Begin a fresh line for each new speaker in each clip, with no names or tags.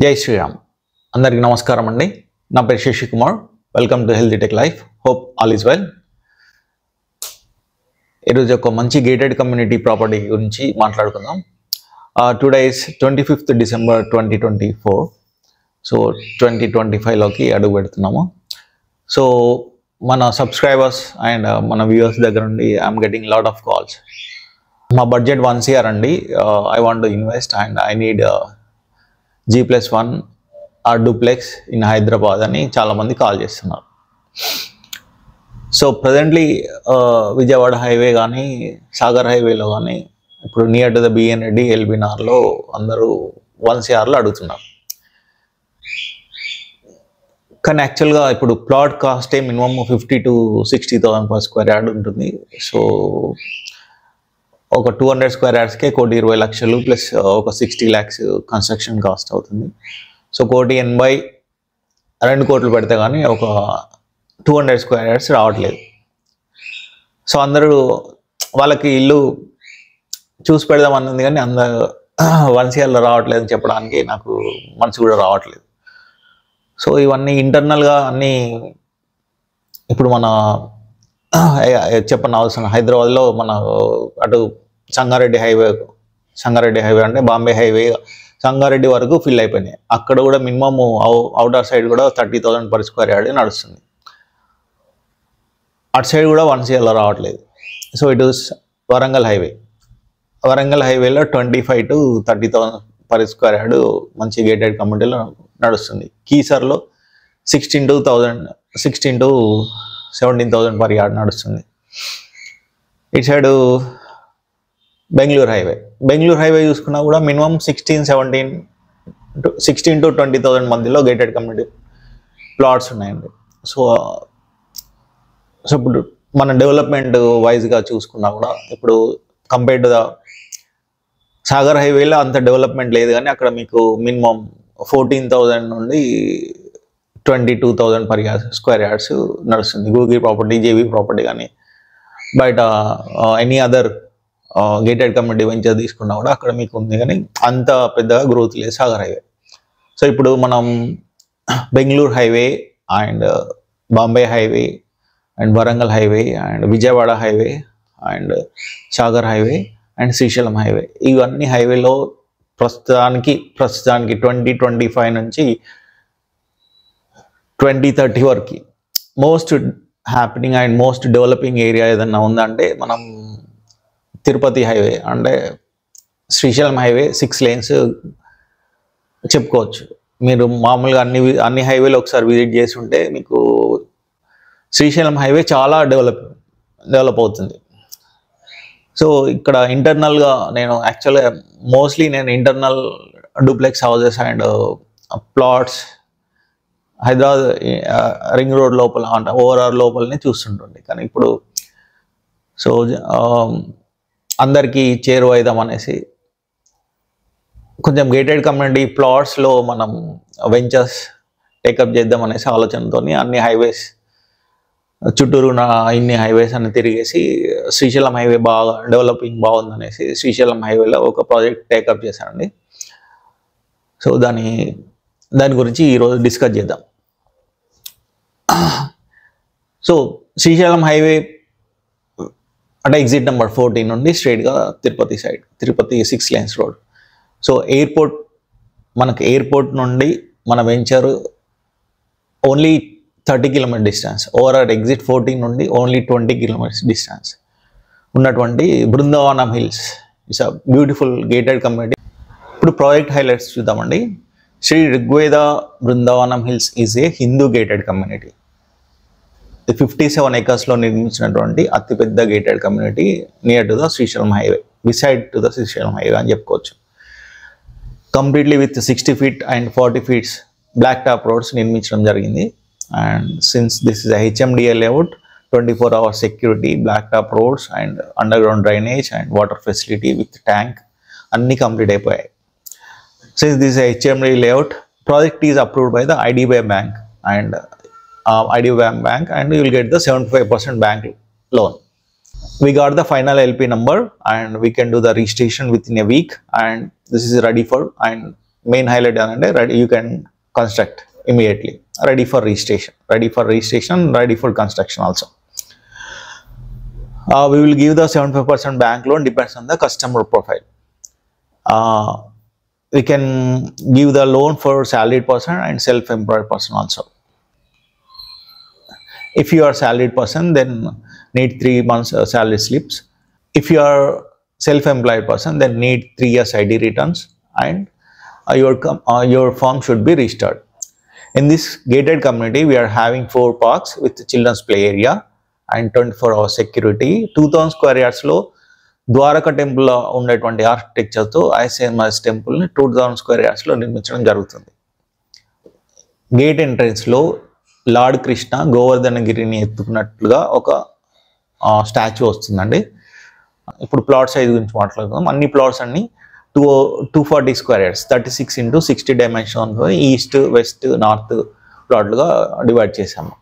జై శ్రీరామ్. అందరికీ నమస్కారం అండి. నా పేరు Sashi Kumar. Welcome to healthy tech life. Hope all is well. ఈరోజు ఒక మంచి గేటెడ్ కమ్యూనిటీ ప్రాపర్టీ గురించి మాట్లాడుకుందాం. Today is 25th December 2024. So 2025లోకి అడుగు పెడుతున్నాము. సో మన సబ్స్క్రైబర్స్ అండ్ మన వ్యూవర్స్ దగ్గర నుండి I'm getting lot of calls. మా బడ్జెట్ 1 CR అండి. I want to invest and I need G+1 or duplex in Hyderabad అని చాలామంది కాల్ చేస్తున్నారు. సో ప్రజెంట్లీ విజయవాడ హైవే కానీ సాగర్ హైవేలో కానీ ఇప్పుడు near to the BN Reddy ఎల్బీనార్లో అందరూ 1 CRలో అడుగుతున్నారు. కానీ యాక్చువల్గా ఇప్పుడు ప్లాట్ కాస్టే minimum 50,000 to 60,000 per square yard ఉంటుంది. సో ఒక 200 square yardsకే 1,20,00,000 ప్లస్ ఒక 60 lakhs కన్స్ట్రక్షన్ కాస్ట్ అవుతుంది. సో 1,80,00,000 2 కోట్లు పెడితే కానీ ఒక 200 square yards రావట్లేదు. సో అందరూ వాళ్ళకి ఇల్లు చూసి పెడదాం అన్నది కానీ 1 CRలో రావట్లేదు అని చెప్పడానికి నాకు మనసు కూడా రావట్లేదు. సో ఇవన్నీ ఇంటర్నల్గా అన్నీ ఇప్పుడు మన చెప్పని అవసరం హైదరాబాద్లో మన అటు సంగారెడ్డి హైవే అంటే బాంబే హైవే సంగారెడ్డి వరకు ఫిల్ అయిపోయినాయి. అక్కడ కూడా మినిమమ్ అవుటర్ సైడ్ కూడా 30,000 per square yard నడుస్తుంది. అటు సైడ్ కూడా 1 CRలో రావట్లేదు. సో ఇట్ ఈస్ వరంగల్ హైవేలో 25,000 to 30,000 per square yard మంచి గేటెడ్ కమ్యూనిటీలో నడుస్తుంది. కీసర్లో 16 to 17,000 per yard నడుస్తుంది. ఇటు సైడు బెంగళూరు హైవే చూసుకున్నా కూడా మినిమం 16 to 20,000 మధ్యలో గేటెడ్ కమ్యూనిటీ ప్లాట్స్ ఉన్నాయండి. సో ఇప్పుడు మన డెవలప్మెంట్ వైజ్గా చూసుకున్నా కూడా ఇప్పుడు కంపేర్డ్ టు ద సాగర్ హైవేలో అంత డెవలప్మెంట్ లేదు, కానీ అక్కడ మీకు మినిమం 14,000 నుండి 22,000 per square yards నడుస్తుంది. గూగుల్ ప్రాపర్టీ, జేవీ ప్రాపర్టీ కానీ బయట any other gated community venture తీసుకున్నా కూడా అక్కడ మీకు ఉంది, కానీ అంత పెద్దగా గ్రోత్ లేదు సాగర్ హైవే. సో ఇప్పుడు మనం Bengaluru highway and Bombay highway and Warangal highway and Vijayawada highway and Sagar highway and Srisailam highway, ఇవన్నీ హైవేలో ప్రస్తుతానికి 2025 నుంచి 2030 వరకు most happening and most developing area ఏదన్నా ఉందంటే మనం తిరుపతి హైవే అంటే శ్రీశైలం హైవే 6 lanes చెప్పుకోవచ్చు. మీరు మామూలుగా అన్ని హైవేలు ఒకసారి విజిట్ చేసి ఉంటే మీకు శ్రీశైలం హైవే చాలా డెవలప్ అవుతుంది. సో ఇక్కడ ఇంటర్నల్గా నేను యాక్చువల్గా mostly internal duplex houses and plots Hyderabad ring road లోపల అంటే ఓవరాల్ లోపలనే చూస్తుంటుంది. కానీ ఇప్పుడు సో అందరికీ చేరువైదాం అనేసి కొంచెం గేటెడ్ కమ్యూనిటీ ప్లాట్స్లో మనం వెంచర్స్ టేకప్ చేద్దాం అనేసి ఆలోచనతో అన్ని హైవేస్ చుట్టూరు ఇన్ని హైవేస్ అని తిరిగేసి శ్రీశైలం హైవే బాగా డెవలపింగ్ బాగుందనేసి శ్రీశైలం హైవేలో ఒక ప్రాజెక్ట్ టేకప్ చేశానండి. సో దాని గురించి ఈరోజు డిస్కస్ చేద్దాం. సో శ్రీశైలం హైవే అంటే ఎగ్జిట్ నెంబర్ 14 నుండి స్ట్రైట్గా Tirupati 6 lanes road. So airport నుండి మన venture only 30 km distance, overall exit 14 నుండి ఓన్లీ 20 km డిస్టెన్స్ ఉన్నటువంటి Brindavanam hills. It's a beautiful gated community. ఇప్పుడు ప్రాజెక్ట్ హైలైట్స్ చూద్దామండి. Sri Rigveda Brindavanam hills is a Hindu gated community. 57 acres నిర్మించినటువంటి అతిపెద్ద gated community near to the Srisailam highway, beside to the Srisailam highway అని చెప్పుకోవచ్చు. Completely with 60 feet and 40 feet black top roads నిర్మించడం జరిగింది. And since this is HMDA layout, 24 hour security, black top roads and underground drainage and water facility with tank అన్నీ complete అయిపోయాయి. Since this is a HMDA layout, project is approved by the IDBI Bank and you will get the 75% bank loan. We got the final LP number and we can do the registration within a week, and this is ready for and main highlight అంటే ready, you can construct immediately, ready for registration, ready for construction also. We will give the 75% bank loan, depends on the customer profile. We can give the loan for salaried person and self-employed person also. If you are salaried person, then need 3 months salary slips. If you are self-employed person, then need 3 years ID returns, and your firm should be registered. In this gated community, we are having 4 parks with children's play area and 24-hour security. 2000 square yards లో Dwaraka temple ఉండేటువంటి ఆర్కిటెక్చర్తో ఐసిఎంఎస్ టెంపుల్ని 2000 square యార్డ్స్లో నిర్మించడం జరుగుతుంది. Gate ఎంట్రెన్స్లో lord Krishna గోవర్ధనగిరిని ఎత్తుకున్నట్లుగా ఒక statue వస్తుందండి. ఇప్పుడు plot size గురించి మాట్లాడుకుందాం. అన్ని ప్లాట్స్ అన్ని 240 square yards, 36 into 60 dimension, east west north ప్లాట్లుగా డివైడ్ చేశాము.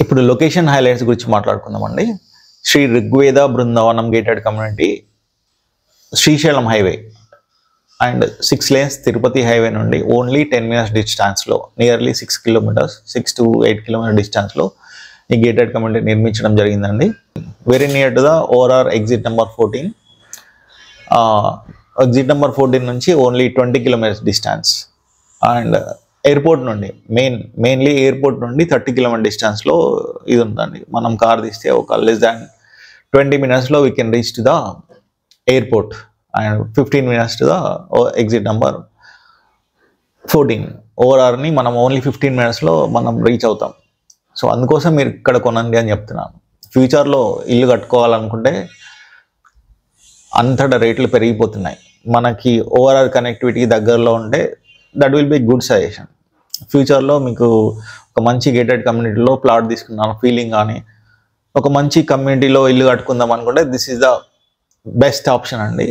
ఇప్పుడు లొకేషన్ హైలైట్స్ గురించి మాట్లాడుకుందామండి. Sri Rigveda Brindavanam gated community, Srisailam highway and 6 lanes Tirupati highway నుండి ఓన్లీ 10 minutes డిస్టాన్స్లో, నియర్లీ 6 kilometers, 6 to 8 kilometers డిస్టాన్స్లో ఈ గేటెడ్ కమ్యూనిటీ నిర్మించడం జరిగిందండి. Very near to the ORR exit number 14. Exit number 14 నుంచి only 20 kilometers distance, and airport నుండి మెయిన్లీ ఎయిర్పోర్ట్ నుండి 30 kilometers డిస్టాన్స్లో ఇది ఉందండి. మనం కార్ తీస్తే ఒక లెస్ దాన్ 20 minutesలో we can reach to the airport, and 15 minutes to the exit number 14. ఓఆర్ఆర్ని మనం ఓన్లీ 15 minutesలో మనం రీచ్ అవుతాం. సో అందుకోసం మీరు ఇక్కడ కొనండి అని చెప్తున్నాను. ఫ్యూచర్లో ఇల్లు కట్టుకోవాలనుకుంటే అంతటా రేట్లు పెరిగిపోతున్నాయి. మనకి ఓఆర్ఆర్ కనెక్టివిటీ దగ్గరలో ఉంటే that will be good suggestion. ఫ్యూచర్లో మీకు ఒక మంచి గేటెడ్ కమ్యూనిటీలో ప్లాట్ తీసుకున్నాను ఫీలింగ్ కానీ, ఒక మంచి కమ్యూనిటీలో ఇల్లు కట్టుకుందాం అనుకుంటే this is the best option అండి.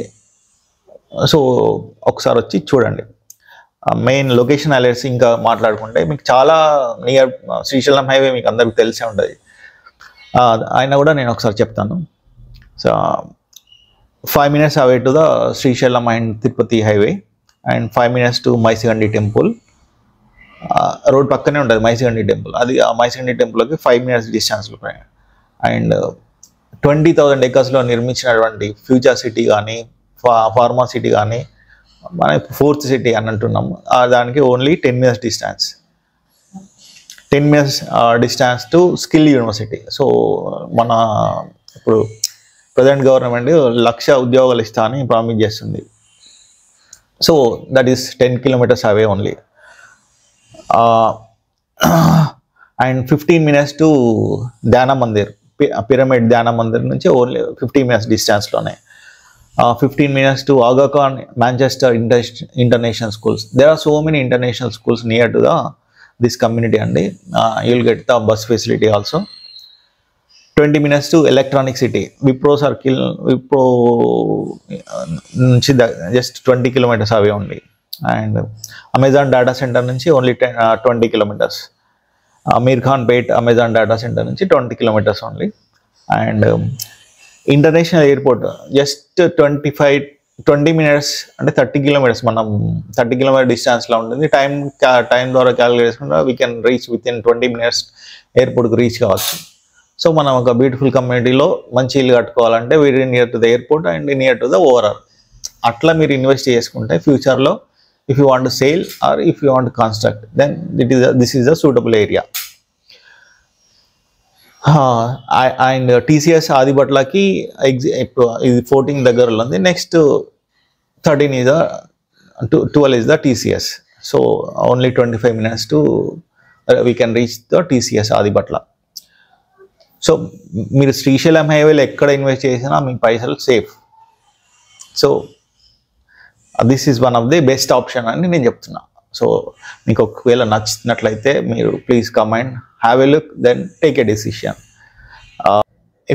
సో ఒకసారి వచ్చి చూడండి. మెయిన్ లొకేషన్ హైలైట్స్ ఇంకా మాట్లాడుకుంటే మీకు చాలా నియర్ శ్రీశైలం హైవే మీకు అందరికి తెలిసే ఉంటుంది. అయినా కూడా నేను ఒకసారి చెప్తాను. So 5 minutes away to the Srisailam and Tirupati highway, and 5 minutes to Maisingandi temple. Road పక్కనే ఉంటుంది మైసిగండి టెంపుల్. అది ఆ మైసిగండి టెంపుల్కి 5 minutes డిస్టెన్స్లో. అండ్ 20,000 acresలో నిర్మించినటువంటి ఫ్యూచర్ సిటీ కానీ, ఫార్మా సిటీ కానీ, మన 4th సిటీ అని అంటున్నాము, దానికి only 10 minutes distance. 10 minutes distance to skill university. So మన ఇప్పుడు ప్రజెంట్ గవర్నమెంట్ 1,00,000 ఉద్యోగాలు ఇస్తా అని ప్రామిస్ చేస్తుంది. So that is 10 kilometers away only. And 15 minutes to Dhyana Mandir, pyramid Dhyana Mandir నుంచి ఓన్లీ 15 minutes డిస్టెన్స్లోనే. 15 minutes to Aga Khan Manchester international schools. There are so many international schools near to this community అండి. You will get the bus facility also. 20 minutes to electronic city, Wipro circle, Wipro నుంచి just 20 kilometers away ఉంది. And Amazon data centre నుంచి only 20 kilometers. Aamir Khan పేట్ Amazon data centre నుంచి 20 kilometers only. And international airport just 20 minutes అంటే 30 kilometers. మనం 30 kilometers డిస్టెన్స్లో ఉంటుంది. Time ద్వారా calculate చేసుకుంటే we can reach within 20 minutes ఎయిర్పోర్ట్కి రీచ్ కావచ్చు. సో మనం ఒక బ్యూటిఫుల్ కమ్యూనిటీలో మంచి ఇల్లు కట్టుకోవాలంటే very near to the airport and near to the ORR. అట్లా మీరు ఇన్వెస్ట్ చేసుకుంటే ఫ్యూచర్లో if you want to sale or if you want to construct, then this is the suitable area. And TCS ఆదిబట్లకి ఇది 14 దగ్గరలో ఉంది. Next 13 is 12 is the TCS. So only 25 minutes to we can reach the TCS Adibatla. So మీరు శ్రీశైలం హైవేలో ఎక్కడ invest చేసినా మీ పైసలు safe. So this is one of the best option అని నేను చెప్తున్నా. సో మీకు ఒకవేళ నచ్చినట్లయితే మీరు please come and have a look, then take a decision.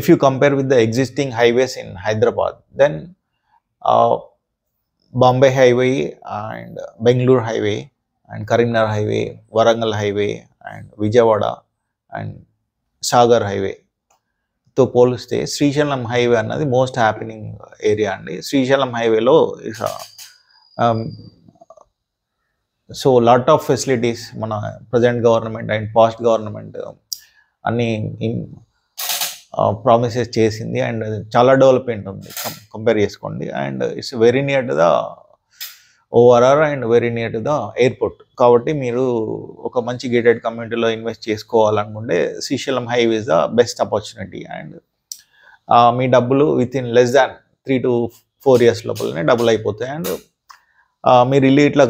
If you compare with the existing highways in Hyderabad, then Bombay highway and Bengaluru highway and Karimnagar highway, Warangal highway and Vijayawada and Sagar హైవేతో పోలిస్తే శ్రీశైలం హైవే అన్నది మోస్ట్ హ్యాపెనింగ్ ఏరియా అండి. శ్రీశైలం హైవేలో so lot of facilities మన present government and past government అన్ని promises చేసింది and చాలా development ఉంది కంపేర్ చేసుకోండి. And it's very near to the ORR and very near to the airport. కాబట్టి మీరు ఒక మంచి గేటెడ్ కమ్యూనిటీలో ఇన్వెస్ట్ చేసుకోవాలనుకుంటే Srisailam highway is the best opportunity. And మీ డబ్బులు within less than 3 to 4 years లోపలనే డబ్బులు అయిపోతాయి. అండ్ మీరు ఇల్లు ఇట్లా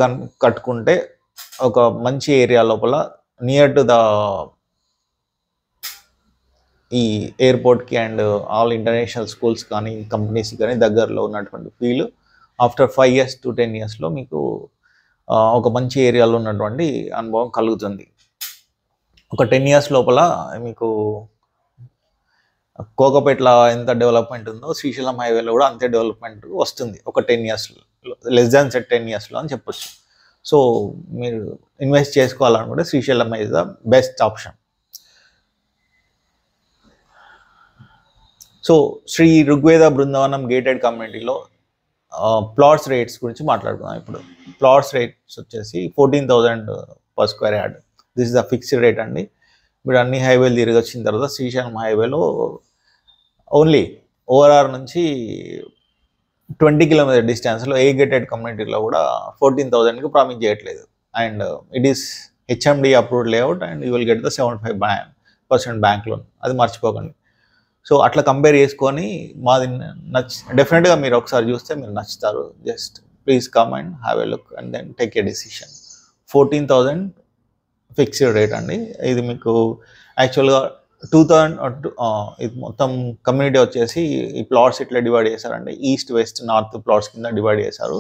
కట్టుకుంటే ఒక మంచి ఏరియా లోపల నియర్ టు ద ఈ ఎయిర్పోర్ట్కి అండ్ ఆల్ ఇంటర్నేషనల్ స్కూల్స్ కానీ కంపెనీస్ కానీ దగ్గరలో ఉన్నటువంటి ఫీల్ ఆఫ్టర్ 5 years to 10 yearsలో మీకు ఒక మంచి ఏరియాలో ఉన్నటువంటి అనుభవం కలుగుతుంది. ఒక 10 years లోపల మీకు కోకపేటలో ఎంత డెవలప్మెంట్ ఉందో శ్రీశైలం హైవేలో కూడా అంతే డెవలప్మెంట్ వస్తుంది ఒక 10 yearsలో, లెస్ దాన్ 10 yearsలో అని చెప్పొచ్చు. సో మీరు ఇన్వెస్ట్ చేసుకోవాలనుకుంటే Srisailam is the best option. So Sri Rigveda Brindavanam gated కమ్యూనిటీలో ప్లాట్స్ రేట్స్ గురించి మాట్లాడుకుందాం. ఇప్పుడు ప్లాట్స్ రేట్స్ వచ్చేసి 14,000 per square yard. This is the fixed rate అండి. మీరు అన్ని హైవేలు తిరిగి వచ్చిన తర్వాత శ్రీశైలం హైవేలో ఓన్లీ ఓఆర్ఆర్ నుంచి 20 km డిస్టెన్స్లో ఏ గేటెడ్ కమ్యూనిటీలో కూడా 14,000కి ప్రామిస్ చేయట్లేదు. And it is HMD approved layout and you will get the 75% bank loan. అది మర్చిపోకండి. సో అట్లా కంపేర్ చేసుకొని మాది డెఫినెట్గా మీరు ఒకసారి చూస్తే మీరు నచ్చుతారు. Just please come and have a look and then take a decision. 14,000 fixed rate అండి. ఇది మీకు యాక్చువల్గా 2,000 ఇది మొత్తం కమ్యూనిటీ వచ్చేసి ఈ ప్లాట్స్ ఇట్లా డివైడ్ చేశారండి. ఈస్ట్ వెస్ట్ నార్త్ ప్లాట్స్ కింద డివైడ్ చేశారు.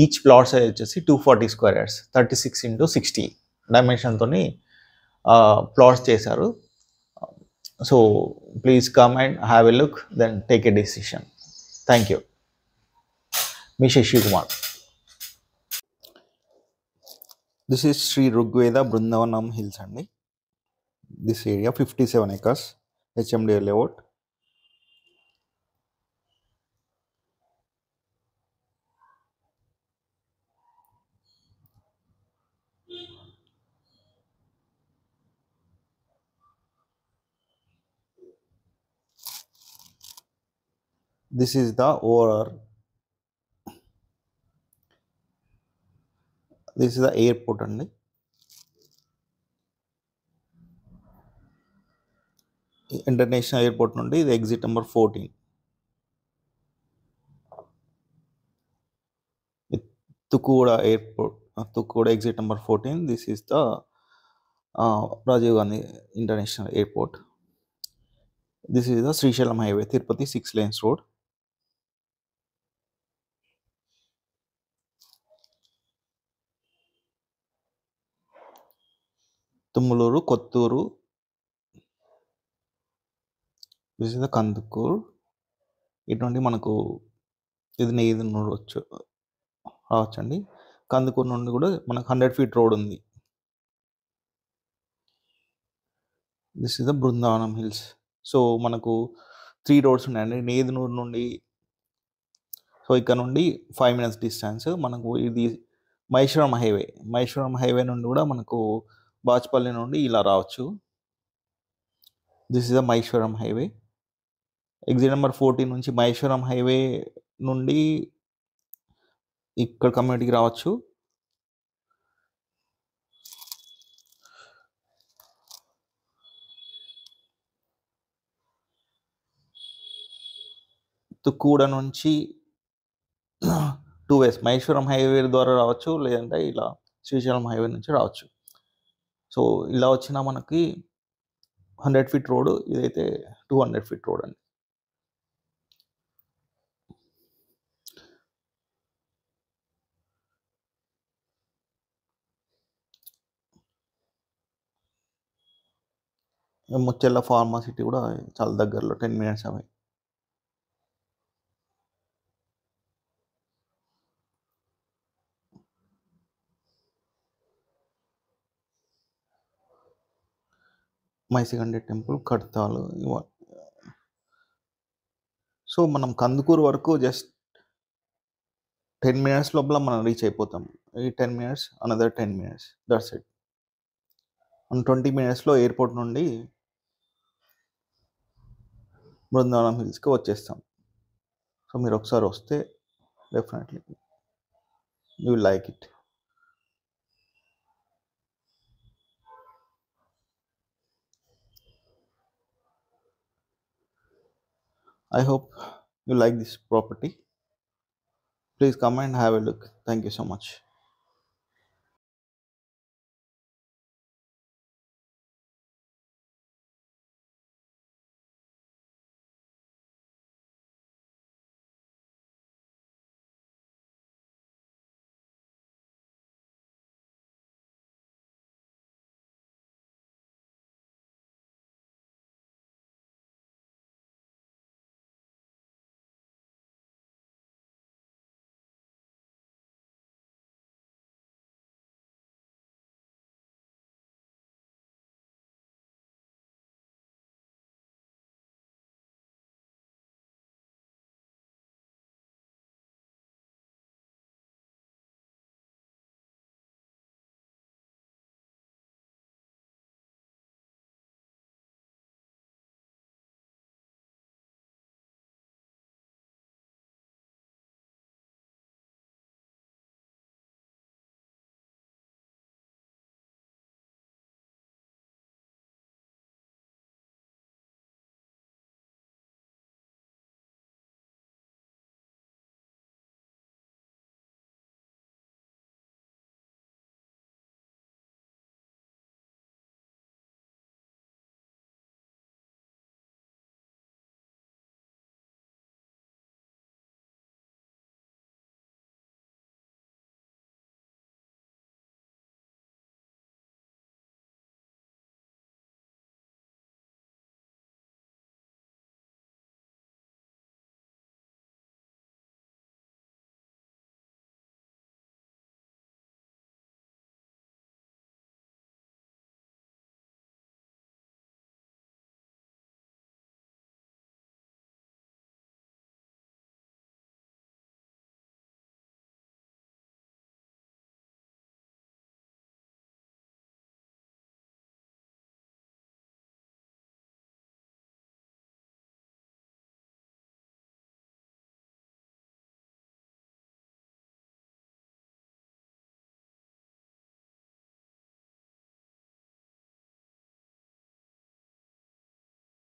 ఈచ్ ప్లాట్ సైజ్ వచ్చేసి 240 square yards, 36 into 60 డైమెన్షన్తో ప్లాట్స్ చేశారు. So please come and have a look then take a decision. Thank you. మీ Sashi Kumar. This is Shri Rigveda Brindavanam hills అండి. This area 57 acres HMD layout. This is the ORR. This is the airport అండి. International airport నుండి ఇది exit number 14. Tukkuguda airport, Tukkuguda exit number 14. This is the Rajiv Gandhi international airport. This is the Srisailam highway, Tirupati 6 lanes road. Tummaloor, Kothur. This is the Kandukur. ఇటువంటి మనకు ఇది నెయ్యి రావచ్చండి. కందుకూరు నుండి కూడా మనకు 100 feet రోడ్ ఉంది. This is the Brindavanam hills. So మనకు 3 roads ఉన్నాయండి. నేదునూరు నుండి, సో ఇక్కడ నుండి 5 minutes డిస్టెన్స్. మనకు ఇది మహేశ్వరం హైవే. మహేశ్వరం హైవే నుండి కూడా మనకు బాచ్పల్లి నుండి ఇలా రావచ్చు. This is the Maheshwaram highway. Exit number 14 నుంచి మహేశ్వరం హైవే నుండి ఇక్కడ కమ్యూనిటీకి రావచ్చు. తుక్కుగూడ నుంచి 2 ways మహేశ్వరం హైవే ద్వారా రావచ్చు, లేదంటే ఇలా శ్రీశైలం హైవే నుంచి రావచ్చు. సో ఇలా వచ్చిన మనకి 100 feet రోడ్, ఇదైతే 200 feet రోడ్ అండి. ముచ్చెల్ల ఫార్మాసిటీ కూడా చాలా దగ్గరలో 10 minutes అవే. మైసిగండి టెంపుల్, కడతాలు. సో మనం కందుకూరు వరకు జస్ట్ 10 minutes లోపల మనం రీచ్ అయిపోతాం. ఈ 10 minutes another 10 minutes that's it. మనం 20 మినిట్స్లో ఎయిర్పోర్ట్ నుండి బృందావనం హిల్స్కి వచ్చేస్తాం. సో మీరు ఒకసారి వస్తే definitely you will like it. I hope you like this property. Please come and have a look. Thank you so much.